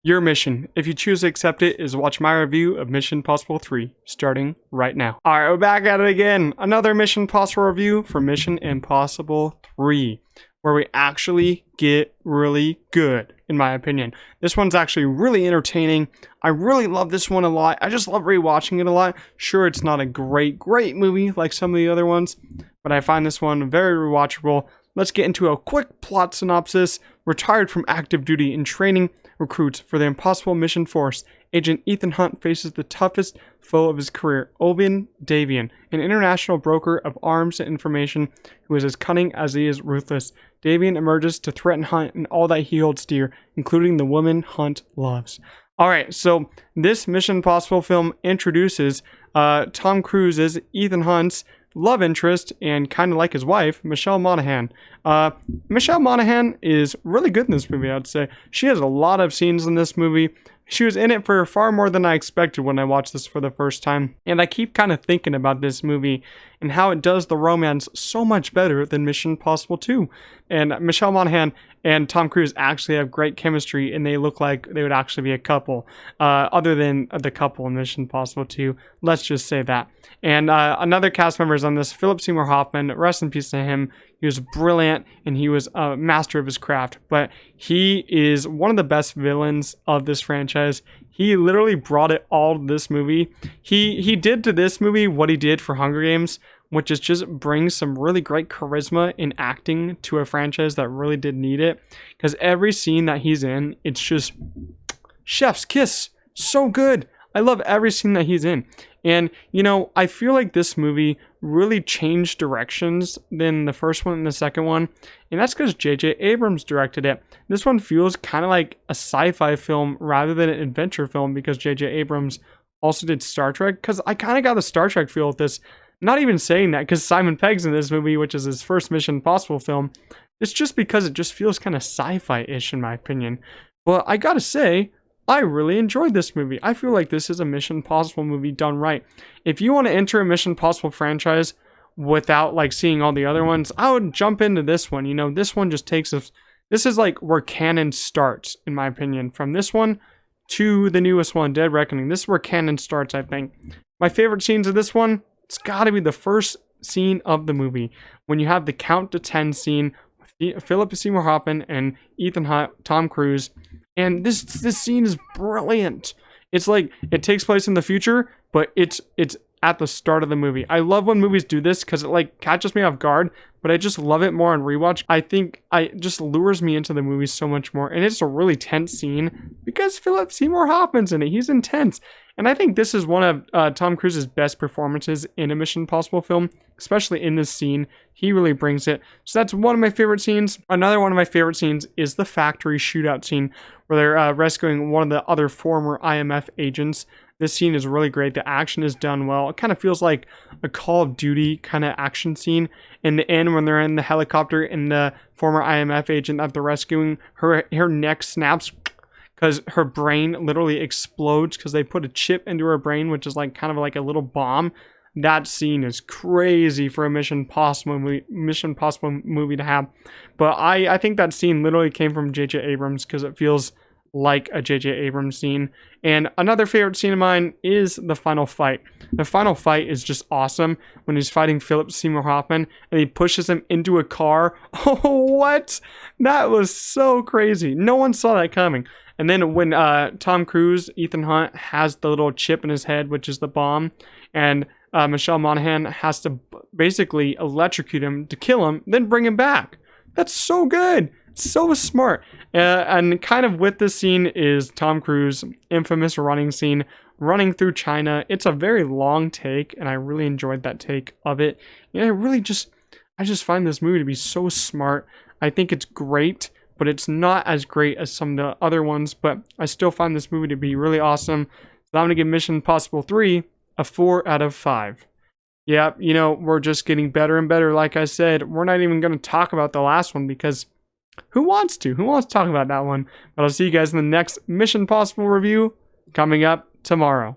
Your mission, if you choose to accept it, is watch my review of Mission Impossible 3, starting right now. Alright, we're back at it again. Another Mission Impossible review for Mission Impossible 3, where we actually get really good, in my opinion. This one's actually really entertaining. I really love this one a lot. I just love rewatching it a lot. Sure, it's not a great movie like some of the other ones, but I find this one very rewatchable. Let's get into a quick plot synopsis. Retired from active duty and training recruits for the Impossible Mission Force, Agent Ethan Hunt faces the toughest foe of his career, Ovian Davian, an international broker of arms and information who is as cunning as he is ruthless. Davian emerges to threaten Hunt and all that he holds dear, including the woman Hunt loves. Alright, so this Mission Impossible film introduces Tom Cruise's Ethan Hunt's love interest and kind of like his wife, Michelle Monaghan. Michelle Monaghan is really good in this movie, I'd say. She has a lot of scenes in this movie. She was in it for far more than I expected when I watched this for the first time. And I keep kind of thinking about this movie and how it does the romance so much better than Mission Impossible 2. And Michelle Monaghan and Tom Cruise actually have great chemistry, and they look like they would actually be a couple, other than the couple in Mission Impossible 2. Let's just say that. And another cast members on this, Philip Seymour Hoffman, rest in peace to him. He was brilliant, and he was a master of his craft. But he is one of the best villains of this franchise. He literally brought it all to this movie. He did to this movie what he did for Hunger Games, which is just bring some really great charisma in acting to a franchise that really did need it. Because every scene that he's in, it's just chef's kiss. So good. I love every scene that he's in. And, you know, I feel like this movie really changed directions than the first one and the second one. And that's because J.J. Abrams directed it. This one feels kind of like a sci-fi film rather than an adventure film because J.J. Abrams also did Star Trek. Because I kind of got the Star Trek feel with this. Not even saying that because Simon Pegg's in this movie, which is his first Mission Impossible film. It's just because it just feels kind of sci-fi-ish in my opinion. But I gotta say, I really enjoyed this movie. I feel like this is a Mission Impossible movie done right. If you want to enter a Mission Impossible franchise without like seeing all the other ones, I would jump into this one. You know, this one just takes us. This is like where canon starts, in my opinion. From this one to the newest one, Dead Reckoning. This is where canon starts, I think. My favorite scenes of this one, it's got to be the first scene of the movie when you have the count to 10 scene with Philip Seymour Hoffman and Ethan Hunt, Tom Cruise. And this scene is brilliant. It's like it takes place in the future, but it's at the start of the movie. I love when movies do this because it like catches me off guard, but I just love it more on rewatch. I think it just lures me into the movie so much more. And it's a really tense scene because Philip Seymour Hoffman's in it. He's intense. And I think this is one of Tom Cruise's best performances in a Mission Impossible film, especially in this scene. He really brings it. So that's one of my favorite scenes. Another one of my favorite scenes is the factory shootout scene where they're rescuing one of the other former IMF agents. This scene is really great. The action is done well. It kind of feels like a Call of Duty kind of action scene. In the end, when they're in the helicopter and the former IMF agent that they're rescuing, her neck snaps because her brain literally explodes because they put a chip into her brain, which is like kind of like a little bomb. That scene is crazy for a Mission Impossible movie to have. But I think that scene literally came from J.J. Abrams because it feels like a J.J. Abrams scene. And another favorite scene of mine is the final fight. The final fight is just awesome when he's fighting Philip Seymour Hoffman and he pushes him into a car. Oh, what? That was so crazy. No one saw that coming. And then when Tom Cruise, Ethan Hunt, has the little chip in his head, which is the bomb, and Michelle Monaghan has to basically electrocute him to kill him, then bring him back. That's so good. So smart. And kind of with this scene is Tom Cruise infamous running scene, running through China. It's a very long take, and I really enjoyed that take of it. And I just find this movie to be so smart. I think it's great, but it's not as great as some of the other ones, but I still find this movie to be really awesome. So I'm going to give Mission Impossible 3 a 4 out of 5. Yeah, you know, we're just getting better and better. Like I said, we're not even going to talk about the last one because who wants to? Who wants to talk about that one? But I'll see you guys in the next Mission Impossible review coming up tomorrow.